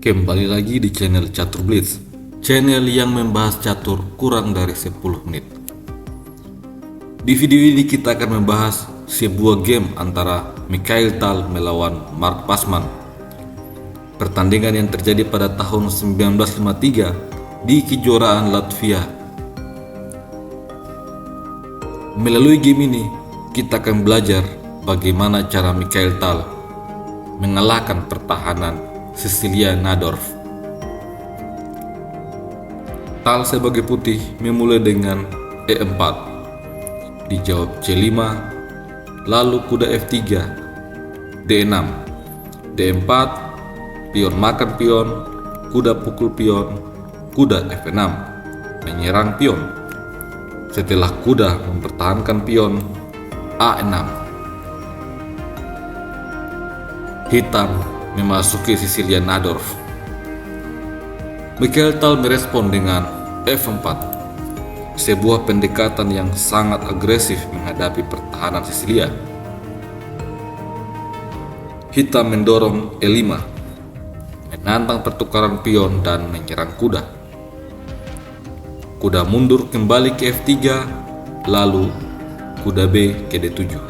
Kembali lagi di channel Catur Blitz, channel yang membahas catur kurang dari 10 menit. Di video ini kita akan membahas sebuah game antara Mikhail Tal melawan Mark Passman. Pertandingan yang terjadi pada tahun 1953 di kejuaraan Latvia. Melalui game ini, kita akan belajar bagaimana cara Mikhail Tal mengalahkan pertahanan Cecilia Nadorf. Tal sebagai putih memulai dengan E4, dijawab C5, lalu kuda F3, D6, D4, pion makan pion, kuda pukul pion, kuda F6, menyerang pion. Setelah kuda mempertahankan pion, A6. Hitam memasuki Cecilia Nadorf. Mikhail Tal merespon dengan F4, sebuah pendekatan yang sangat agresif menghadapi pertahanan Cecilia. Hitam mendorong E5, menantang pertukaran pion dan menyerang kuda. Kuda mundur kembali ke F3, lalu kuda B ke D7.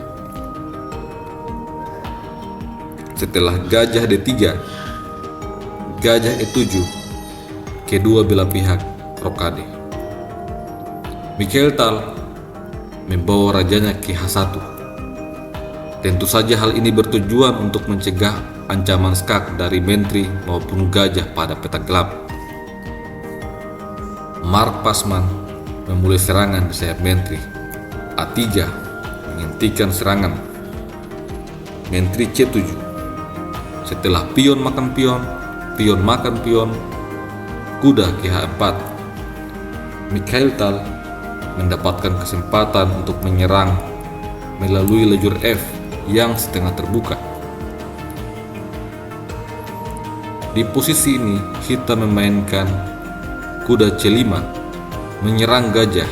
Setelah gajah D3, gajah E7, kedua belah pihak rokade. Mikhail Tal membawa rajanya ke H1. Tentu saja hal ini bertujuan untuk mencegah ancaman skak dari menteri maupun gajah pada peta gelap. Mark Passman memulai serangan di sayap menteri. A3 menghentikan serangan menteri C7. Setelah pion makan pion, pion makan pion, kuda ke H4. Mikhail Tal mendapatkan kesempatan untuk menyerang melalui lajur F yang setengah terbuka. Di posisi ini, hitam memainkan kuda C5 menyerang gajah,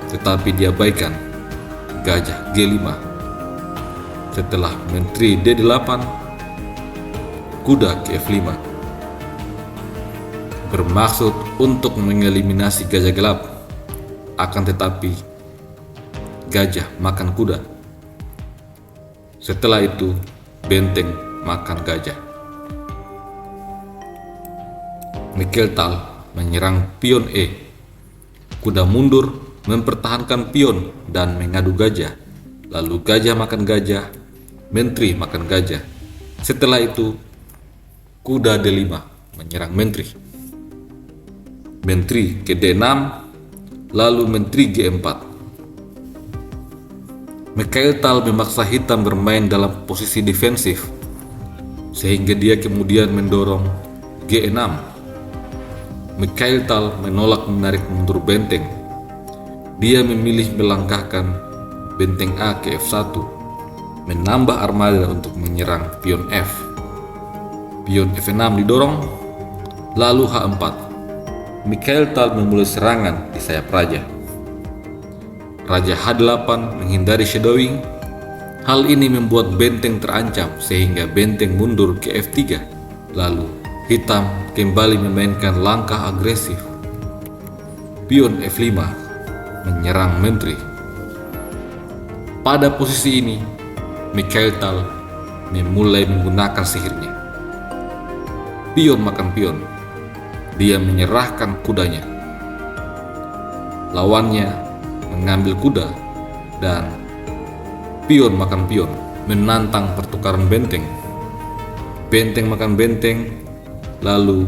tetapi diabaikan gajah G5. Setelah menteri D8, kuda ke F5, bermaksud untuk mengeliminasi gajah gelap. Akan tetapi gajah makan kuda. Setelah itu benteng makan gajah. Mikhail Tal menyerang pion E. Kuda mundur mempertahankan pion dan mengadu gajah. Lalu gajah makan gajah, menteri makan gajah. Setelah itu kuda D5 menyerang menteri. Menteri ke D6, lalu menteri G4. Mikhail Tal memaksa hitam bermain dalam posisi defensif, sehingga dia kemudian mendorong G6. Mikhail Tal menolak menarik mundur benteng. Dia memilih melangkahkan benteng A ke F1, menambah armada untuk menyerang pion F. Pion F6 didorong, lalu H4. Mikhail Tal memulai serangan di sayap raja. Raja H8 menghindari shadowing. Hal ini membuat benteng terancam sehingga benteng mundur ke F3. Lalu hitam kembali memainkan langkah agresif. Pion F5 menyerang menteri. Pada posisi ini, Mikhail Tal memulai menggunakan sihirnya. Pion makan pion. Dia menyerahkan kudanya. Lawannya mengambil kuda dan pion makan pion, menantang pertukaran benteng. Benteng makan benteng. Lalu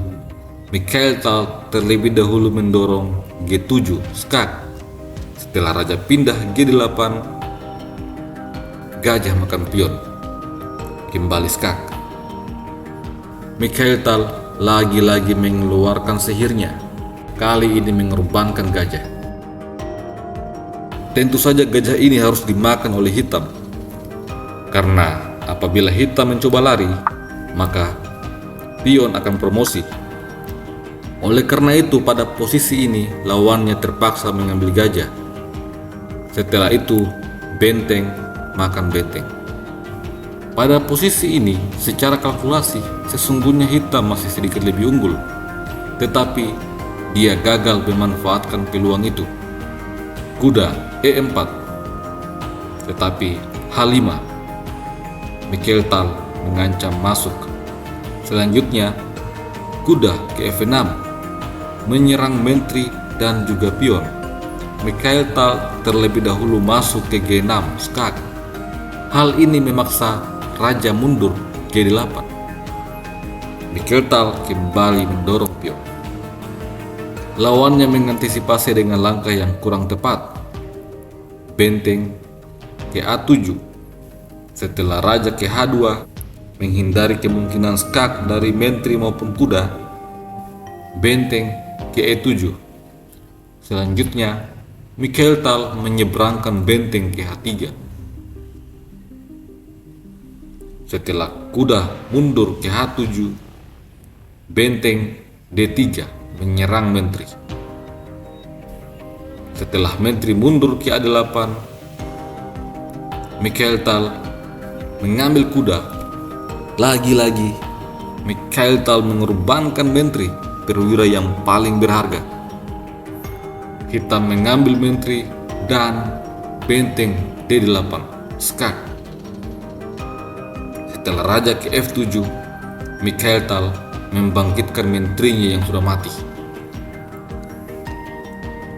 Mikhail Tal terlebih dahulu mendorong G7 skak. Setelah raja pindah G8, gajah makan pion, kembali skak. Mikhail Tal lagi-lagi mengeluarkan sihirnya, kali ini mengorbankan gajah. Tentu saja gajah ini harus dimakan oleh hitam, karena apabila hitam mencoba lari, maka pion akan promosi. Oleh karena itu pada posisi ini lawannya terpaksa mengambil gajah. Setelah itu benteng makan benteng. Pada posisi ini, secara kalkulasi, sesungguhnya hitam masih sedikit lebih unggul. Tetapi, dia gagal memanfaatkan peluang itu. Kuda E4. Tetapi, H5. Mikhail Tal mengancam masuk. Selanjutnya, kuda ke F6. Menyerang menteri dan juga pion. Mikhail Tal terlebih dahulu masuk ke G6, skak. Hal ini memaksa raja mundur G8. Mikhail Tal kembali mendorong pion. Lawannya mengantisipasi dengan langkah yang kurang tepat. Benteng ke A7. Setelah raja ke H2, menghindari kemungkinan skak dari menteri maupun kuda, benteng ke E7. Selanjutnya, Mikhail Tal menyeberangkan benteng ke H3. Setelah kuda mundur ke H7, benteng D3 menyerang menteri. Setelah menteri mundur ke A8, Mikhail Tal mengambil kuda. Lagi-lagi, Mikhail Tal mengorbankan menteri, perwira yang paling berharga. Hitam mengambil menteri dan benteng D8, skak. Setelah raja ke F7, Mikhail Tal membangkitkan menterinya yang sudah mati.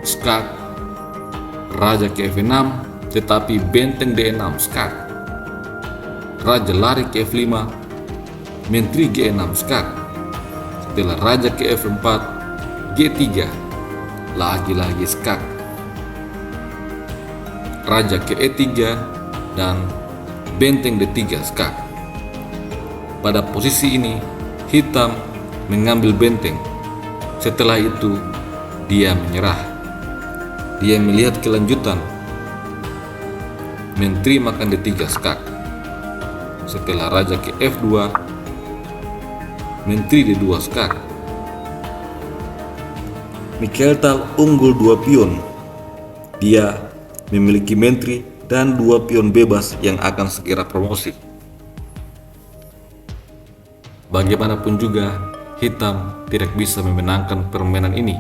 Skak, raja ke F6, tetapi benteng D6, skak. Raja lari ke F5, menteri G6, skak. Setelah raja ke F4, G3, lagi-lagi skak. Raja ke E3 dan benteng D3, skak. Pada posisi ini, hitam mengambil benteng. Setelah itu, dia menyerah. Dia melihat kelanjutan. Menteri makan D3, skak. Setelah raja ke F2, menteri D2, skak. Mikhail Tal unggul 2 pion. Dia memiliki menteri dan 2 pion bebas yang akan segera promosi. Bagaimanapun juga, hitam tidak bisa memenangkan permainan ini.